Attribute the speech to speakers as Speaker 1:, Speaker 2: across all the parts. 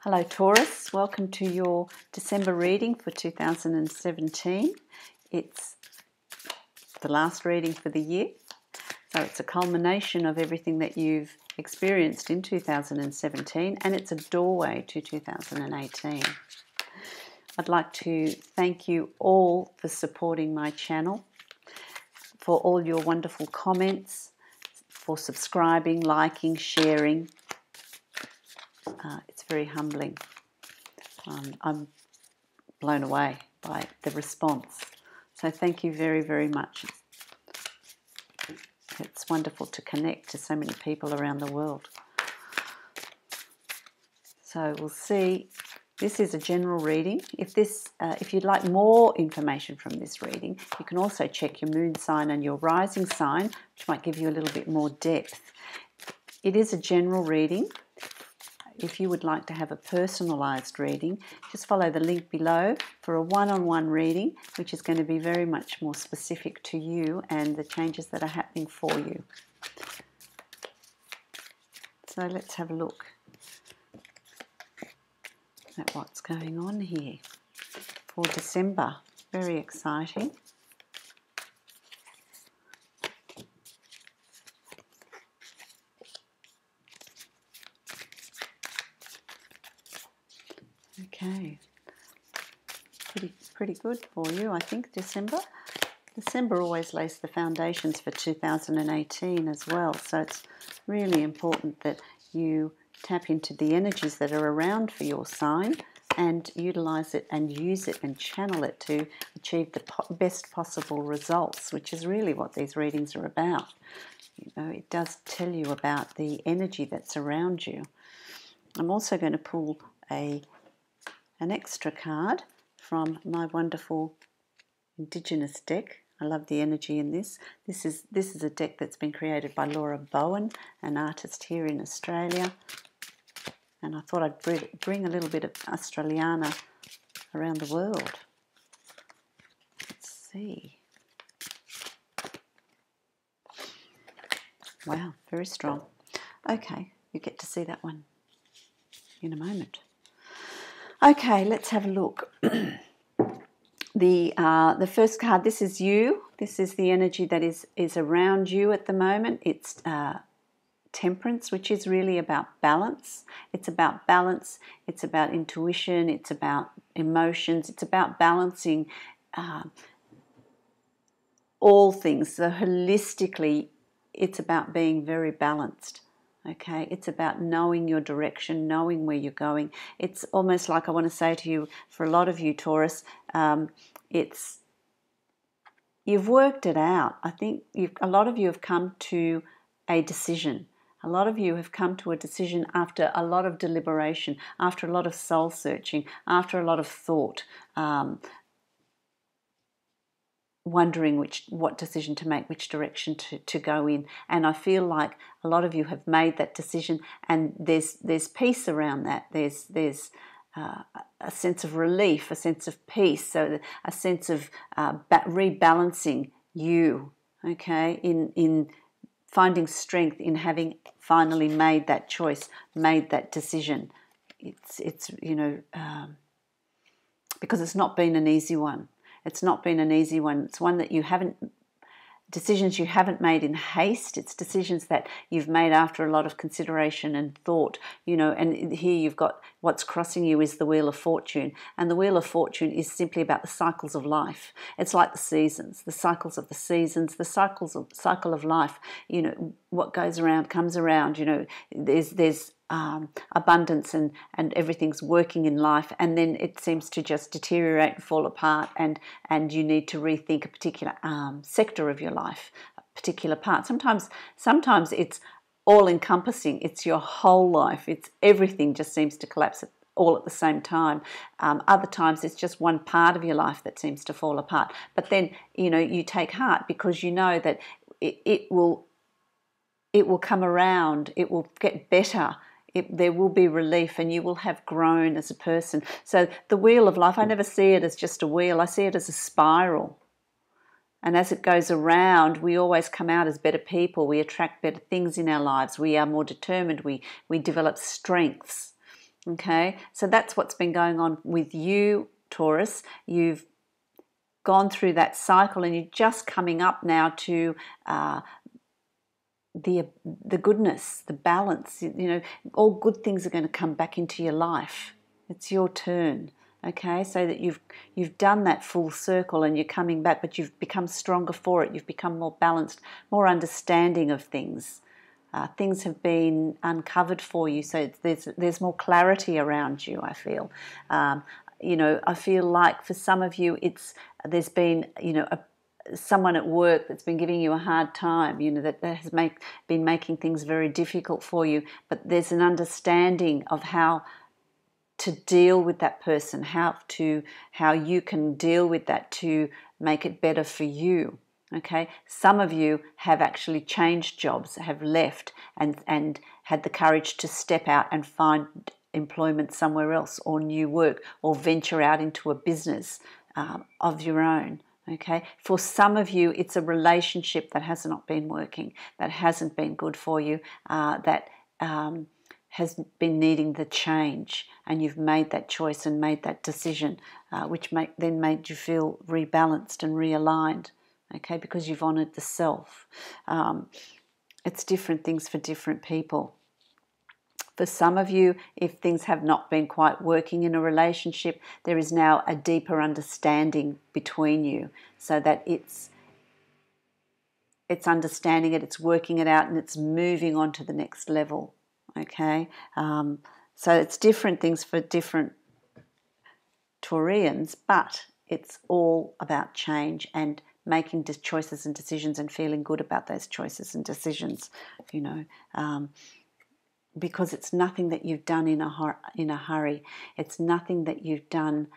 Speaker 1: Hello Taurus, welcome to your December reading for 2017. It's the last reading for the year, so it's a culmination of everything that you've experienced in 2017 and it's a doorway to 2018. I'd like to thank you all for supporting my channel, for all your wonderful comments, for subscribing, liking, sharing. It's very humbling. I'm blown away by the response. So thank you very, very much. It's wonderful to connect to so many people around the world. So we'll see. This is a general reading. If you'd like more information from this reading, you can also check your moon sign and your rising sign, which might give you a little bit more depth. It is a general reading. If you would like to have a personalised reading, just follow the link below for a one-on-one reading, which is going to be very much more specific to you and the changes that are happening for you. So let's have a look at what's going on here for December. Very exciting. Okay, pretty good for you, I think, December. December always lays the foundations for 2018 as well, so it's really important that you tap into the energies that are around for your sign and utilize it and use it and channel it to achieve the best possible results, which is really what these readings are about. You know, it does tell you about the energy that's around you. I'm also going to pull an extra card from my wonderful Indigenous deck. I love the energy in this. This is a deck that's been created by Laura Bowen, an artist here in Australia. And I thought I'd bring a little bit of Australiana around the world. Let's see. Wow, very strong. Okay, you get to see that one in a moment. Okay, let's have a look. The first card, this is you. This is the energy that is around you at the moment. It's Temperance, which is really about balance. It's about balance. It's about intuition. It's about emotions. It's about balancing all things. So holistically, it's about being very balanced. Okay, it's about knowing your direction, knowing where you're going. It's almost like I want to say to you, for a lot of you, Taurus, you've worked it out. I think a lot of you have come to a decision. A lot of you have come to a decision after a lot of deliberation, after a lot of soul searching, after a lot of thought, wondering what decision to make, which direction to go in. And I feel like a lot of you have made that decision, and there's peace around that. There's a sense of relief, a sense of peace, so a sense of rebalancing you, okay, in finding strength in having finally made that choice, made that decision. It's you know, because it's not been an easy one. It's not been an easy one. It's one that decisions you haven't made in haste. It's decisions that you've made after a lot of consideration and thought, you know, and here you've got what's crossing you is the Wheel of Fortune. And the Wheel of Fortune is simply about the cycles of life. It's like the seasons, the cycles of the seasons, the cycle of life. You know, what goes around comes around. You know, there's abundance and everything's working in life, and then it seems to just deteriorate and fall apart, and you need to rethink a particular sector of your life, a particular part. Sometimes it's all encompassing. It's your whole life. It's everything just seems to collapse all at the same time. Other times it's just one part of your life that seems to fall apart. But then, you know, you take heart because you know that it will come around. It will get better. There will be relief, and you will have grown as a person. So the wheel of life, I never see it as just a wheel. I see it as a spiral. And as it goes around, we always come out as better people. We attract better things in our lives. We are more determined. We develop strengths. Okay, so that's what's been going on with you, Taurus. You've gone through that cycle and you're just coming up now to the goodness, the balance. You know, all good things are going to come back into your life. It's your turn. Okay, so that you've done that full circle and you're coming back, but you've become stronger for it. You've become more balanced, more understanding of things. Things have been uncovered for you, so there's more clarity around you, I feel. You know, I feel like for some of you, there's been, you know, someone at work that's been giving you a hard time, you know, that has been making things very difficult for you, but there's an understanding of how to deal with that person, how you can deal with that to make it better for you. Okay, some of you have actually changed jobs, have left and had the courage to step out and find employment somewhere else, or new work, or venture out into a business of your own. Okay, for some of you, it's a relationship that has not been working, that hasn't been good for you, that has been needing the change, and you've made that choice and made that decision, which then made you feel rebalanced and realigned. Okay, because you've honoured the self. It's different things for different people. For some of you, if things have not been quite working in a relationship, there is now a deeper understanding between you, so that it's understanding it, it's working it out, and it's moving on to the next level. Okay, so it's different things for different Taurians, but it's all about change and making choices and decisions and feeling good about those choices and decisions, you know, because it's nothing that you've done in a hurry. It's nothing that you've done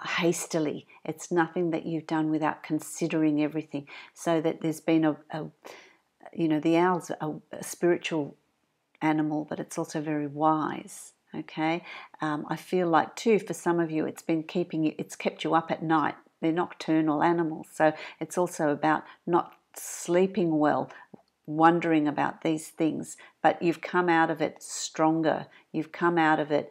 Speaker 1: hastily. It's nothing that you've done without considering everything. So that there's been you know, the owl's a spiritual animal, but it's also very wise. Okay, I feel like too, for some of you, it's kept you up at night. They're nocturnal animals, so it's also about not sleeping well, wondering about these things, but you've come out of it stronger. You've come out of it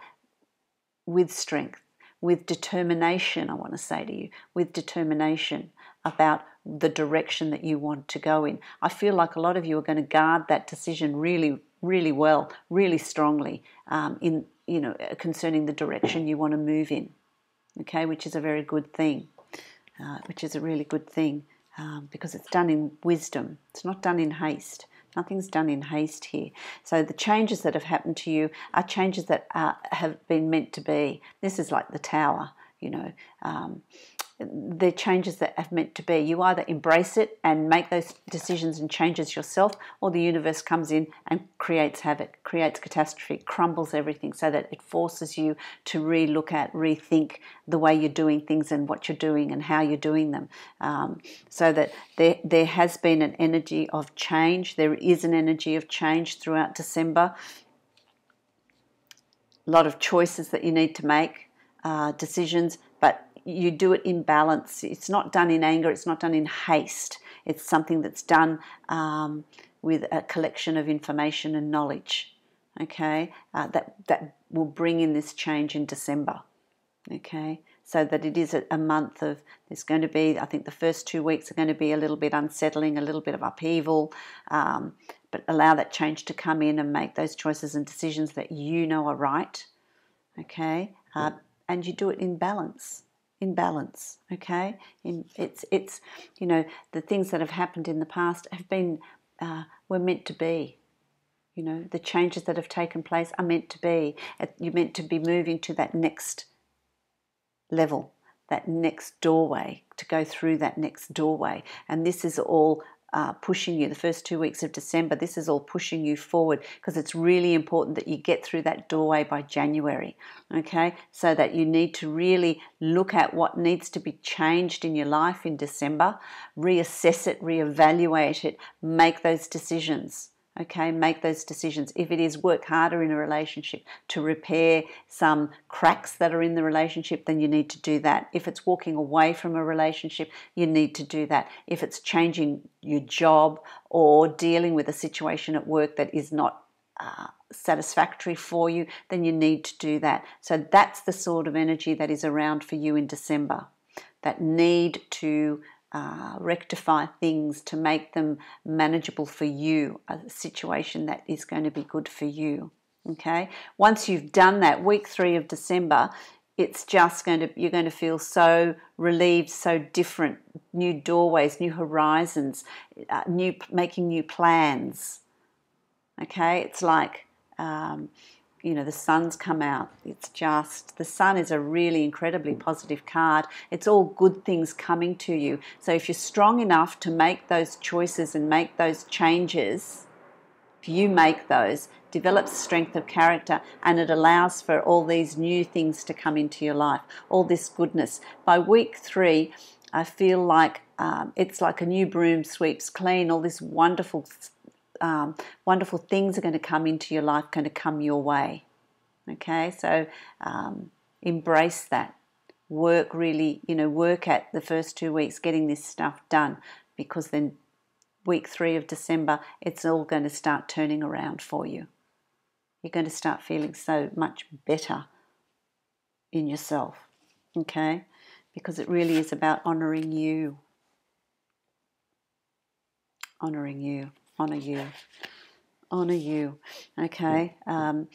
Speaker 1: with strength, with determination, I want to say to you, with determination about the direction that you want to go in. I feel like a lot of you are going to guard that decision really, really well, really strongly, in, you know, concerning the direction you want to move in. Okay, which is a very good thing, which is a really good thing, because it's done in wisdom. It's not done in haste. Nothing's done in haste here. So the changes that have happened to you are changes that have been meant to be. This is like the Tower, you know. They're changes that have meant to be. You either embrace it and make those decisions and changes yourself, or the universe comes in and creates havoc, creates catastrophe, crumbles everything, so that it forces you to rethink the way you're doing things and what you're doing and how you're doing them. So that there has been an energy of change. There is an energy of change throughout December. A lot of choices that you need to make, decisions, but you do it in balance. It's not done in anger. It's not done in haste. It's something that's done with a collection of information and knowledge. Okay, that will bring in this change in December. Okay, so that it is a month of. There's going to be. I think the first 2 weeks are going to be a little bit unsettling, a little bit of upheaval. But allow that change to come in and make those choices and decisions that you know are right. Okay, and you do it in balance. In balance, okay. It's you know, the things that have happened in the past have been were meant to be. You know, the changes that have taken place are meant to be. You're meant to be moving to that next level, that next doorway, to go through that next doorway, and this is all. Pushing you, the first 2 weeks of December, this is all pushing you forward, because it's really important that you get through that doorway by January, okay? So that you need to really look at what needs to be changed in your life in December, reassess it, reevaluate it, make those decisions, okay? Make those decisions. If it is work harder in a relationship to repair some cracks that are in the relationship, then you need to do that. If it's walking away from a relationship, you need to do that. If it's changing your job or dealing with a situation at work that is not satisfactory for you, then you need to do that. So that's the sort of energy that is around for you in December. That need to rectify things to make them manageable for you, a situation that is going to be good for you. Okay, once you've done that, week 3 of December, it's just you're going to feel so relieved, so different, new doorways, new horizons, making new plans. Okay, it's like the sun's come out. It's just, the sun is a really incredibly positive card. It's all good things coming to you. So if you're strong enough to make those choices and make those changes, if you make those, develops strength of character, and it allows for all these new things to come into your life, all this goodness. By week 3, I feel like it's like a new broom sweeps clean. All this wonderful things are going to come into your life, going to come your way. Okay, so embrace that. Work at the first 2 weeks getting this stuff done, because then week 3 of December, it's all going to start turning around for you. You're going to start feeling so much better in yourself, okay? Because it really is about honouring you. Honouring you. Honour you. Honour you, okay? The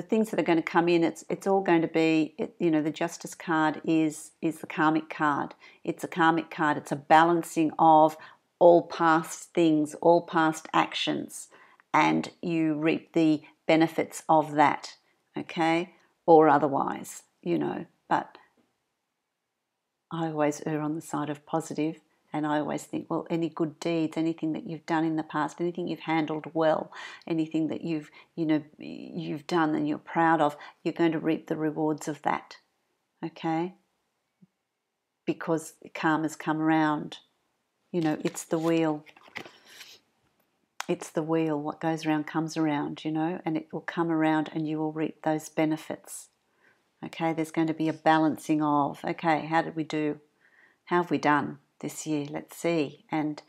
Speaker 1: things that are going to come in, it's all going to be, the Justice card is the karmic card. It's a karmic card. It's a balancing of all past things, all past actions, and you reap the benefits of that, okay? Or otherwise, but I always err on the side of positive. And I always think, well, any good deeds, anything that you've done in the past, anything you've handled well, anything that you've done and you're proud of, you're going to reap the rewards of that, okay? Because karma's come around. It's the wheel. It's the wheel. What goes around comes around, and it will come around and you will reap those benefits. Okay, there's going to be a balancing of, okay, how did we do? How have we done this year? Let's see. And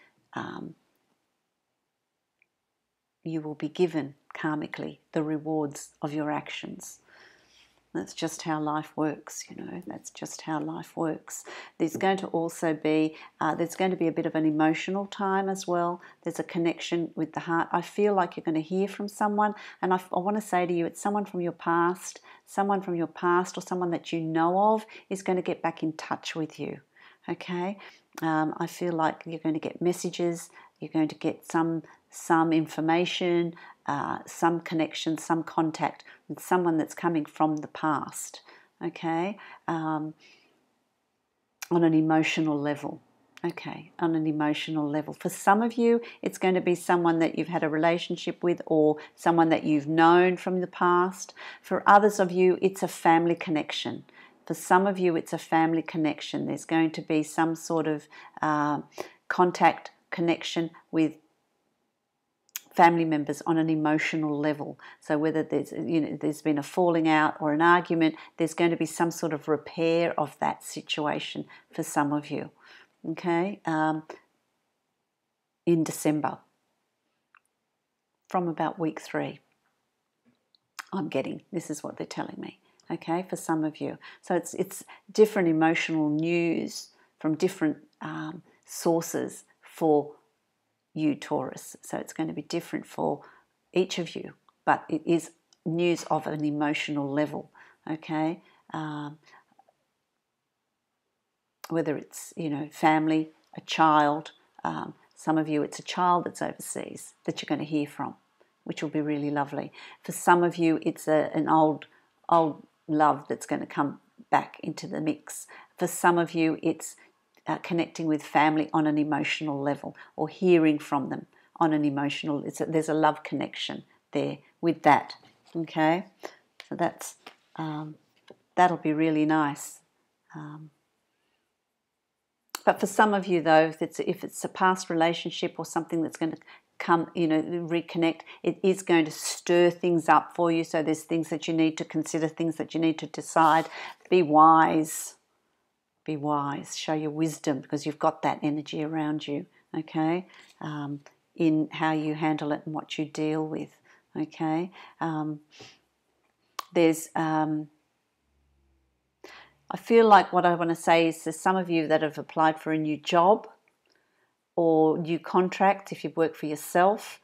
Speaker 1: you will be given karmically the rewards of your actions. That's just how life works, That's just how life works. There's going to also be, a bit of an emotional time as well. There's a connection with the heart. I feel like you're going to hear from someone, and I want to say to you, it's someone from your past. Someone from your past or someone that you know of is going to get back in touch with you, okay? I feel like you're going to get messages, you're going to get some information, some connection, some contact with someone that's coming from the past, okay, on an emotional level. Okay, on an emotional level. For some of you, it's going to be someone that you've had a relationship with or someone that you've known from the past. For others of you, it's a family connection. For some of you, it's a family connection. There's going to be some sort of contact, connection with family members on an emotional level. So whether there's been a falling out or an argument, there's going to be some sort of repair of that situation for some of you. Okay, in December, from about week 3, this is what they're telling me. Okay, for some of you, so it's different emotional news from different sources for you, Taurus. So it's going to be different for each of you, but it is news of an emotional level. Okay. Whether it's, family, a child, some of you it's a child that's overseas that you're going to hear from, which will be really lovely. For some of you it's an old love that's going to come back into the mix. For some of you it's connecting with family on an emotional level or hearing from them on an emotional, there's a love connection there with that. Okay, so that's that'll be really nice. But for some of you, though, if it's a past relationship or something that's going to come, reconnect, it is going to stir things up for you. So there's things that you need to consider, things that you need to decide. Be wise. Be wise. Show your wisdom because you've got that energy around you. Okay. in how you handle it and what you deal with. Okay, I feel like what I want to say is there's some of you that have applied for a new job or new contract if you've worked for yourself,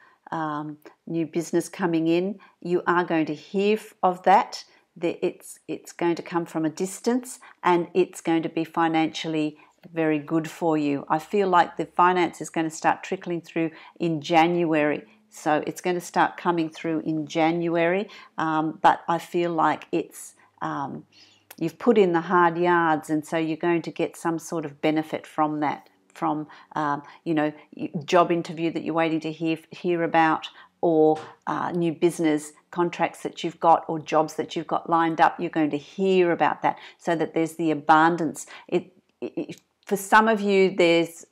Speaker 1: new business coming in. You are going to hear of that. It's going to come from a distance and it's going to be financially very good for you. I feel like the finance is going to start trickling through in January. So it's going to start coming through in January, but I feel like it's you've put in the hard yards, and so you're going to get some sort of benefit from that, from job interview that you're waiting to hear about, or new business contracts that you've got, or jobs that you've got lined up. You're going to hear about that, so that there's the abundance. For some of you, there's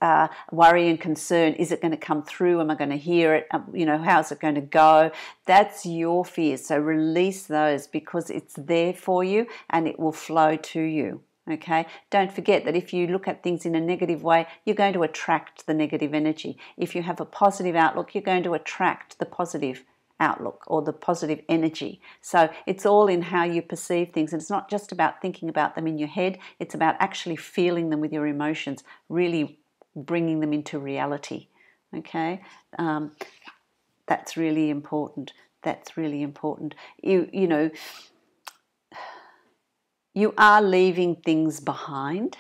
Speaker 1: worry and concern. Is it going to come through? Am I going to hear it? How's it going to go? That's your fears. So release those, because it's there for you and it will flow to you. Okay? Don't forget that if you look at things in a negative way, you're going to attract the negative energy. If you have a positive outlook, you're going to attract the positive outlook or the positive energy. So it's all in how you perceive things, and it's not just about thinking about them in your head. It's about actually feeling them with your emotions, really bringing them into reality. Okay, that's really important. That's really important. You are leaving things behind.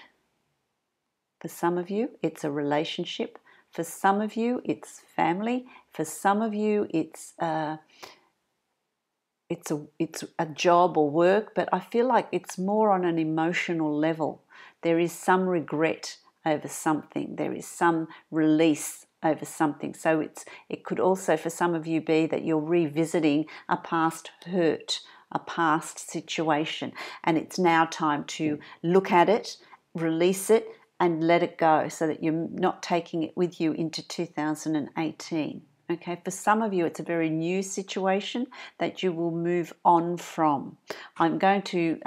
Speaker 1: For some of you, it's a relationship. For some of you, it's family. For some of you, it's a job or work. But I feel like it's more on an emotional level. There is some regret over something. There is some release over something. So it could also, for some of you, be that you're revisiting a past hurt, a past situation, and it's now time to look at it, release it, and let it go, so that you're not taking it with you into 2018. Okay, for some of you, it's a very new situation that you will move on from. I'm going to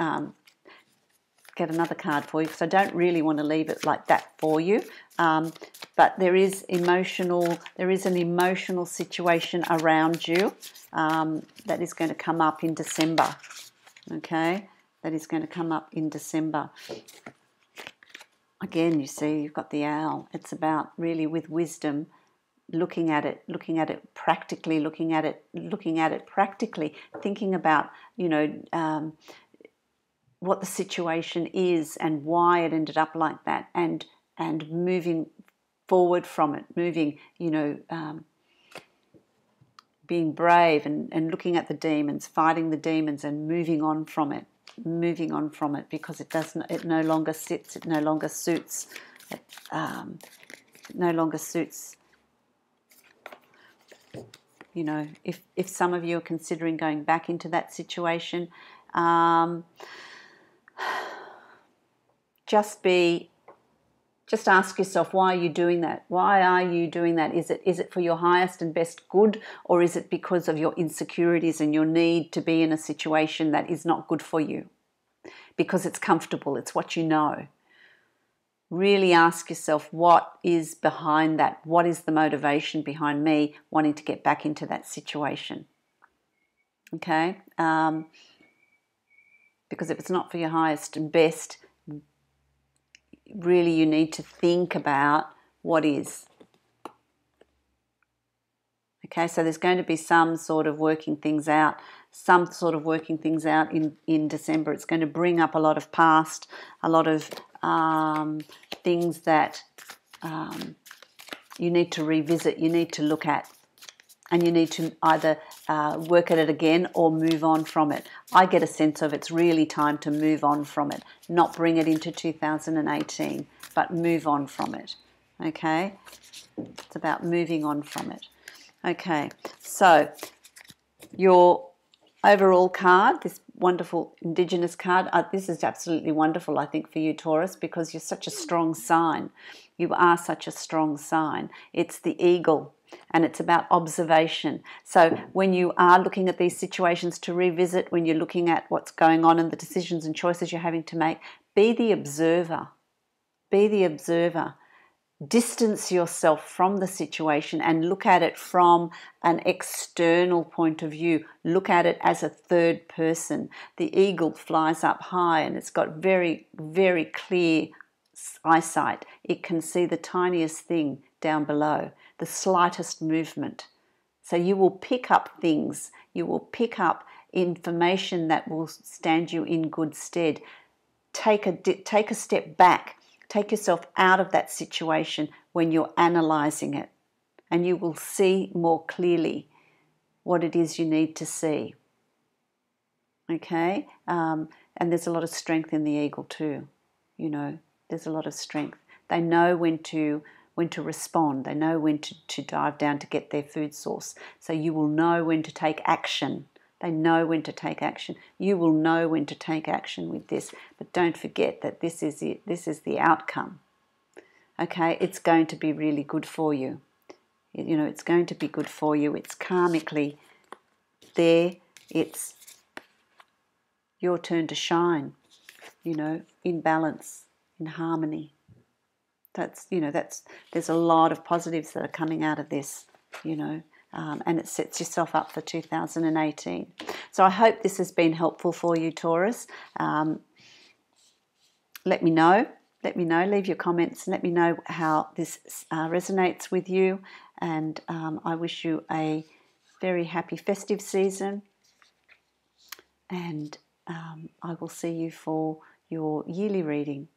Speaker 1: get another card for you, because I don't really want to leave it like that for you. But there is an emotional situation around you that is going to come up in December. Okay, that is going to come up in December. Again, you see, you've got the owl. It's about really with wisdom, looking at it practically, thinking about, what the situation is and why it ended up like that, and moving forward from it, being brave and looking at the demons, fighting the demons, and moving on from it, because it no longer sits, it no longer suits, if some of you are considering going back into that situation, just ask yourself, why are you doing that? Why are you doing that? Is it for your highest and best good, or is it because of your insecurities and your need to be in a situation that is not good for you? Because it's comfortable, it's what you know. Really ask yourself, what is behind that? What is the motivation behind me wanting to get back into that situation? Okay? Because if it's not for your highest and best, really you need to think about what is. Okay, so there's going to be some sort of working things out in December. It's going to bring up a lot of past, a lot of things that you need to revisit, you need to look at, and you need to either work at it again or move on from it. I get a sense of it's really time to move on from it, not bring it into 2018, but move on from it. Okay? It's about moving on from it. Okay, so your overall card, this wonderful Indigenous card, this is absolutely wonderful, I think, for you, Taurus, because you're such a strong sign. You are such a strong sign. It's the eagle, and it's about observation. So when you are looking at these situations to revisit, when you're looking at what's going on and the decisions and choices you're having to make, be the observer. Be the observer. distance yourself from the situation and look at it from an external point of view. Look at it as a third person. The eagle flies up high and it's got very, very clear eyesight. It can see the tiniest thing down below, the slightest movement. So you will pick up things, you will pick up information that will stand you in good stead. Take a step back. Take yourself out of that situation when you're analysing it, and you will see more clearly what it is you need to see. Okay? And there's a lot of strength in the eagle too. You know, there's a lot of strength. They know when to respond. They know when to dive down to get their food source. So you will know when to take action. They know when to take action. You will know when to take action with this. But don't forget that this is it. This is the outcome. Okay? It's going to be really good for you. You know, it's going to be good for you. It's karmically there. It's your turn to shine, you know, in balance, in harmony. There's a lot of positives that are coming out of this, you know, and it sets yourself up for 2018. So I hope this has been helpful for you, Taurus. Let me know, leave your comments, and let me know how this resonates with you. And I wish you a very happy festive season. And I will see you for your yearly reading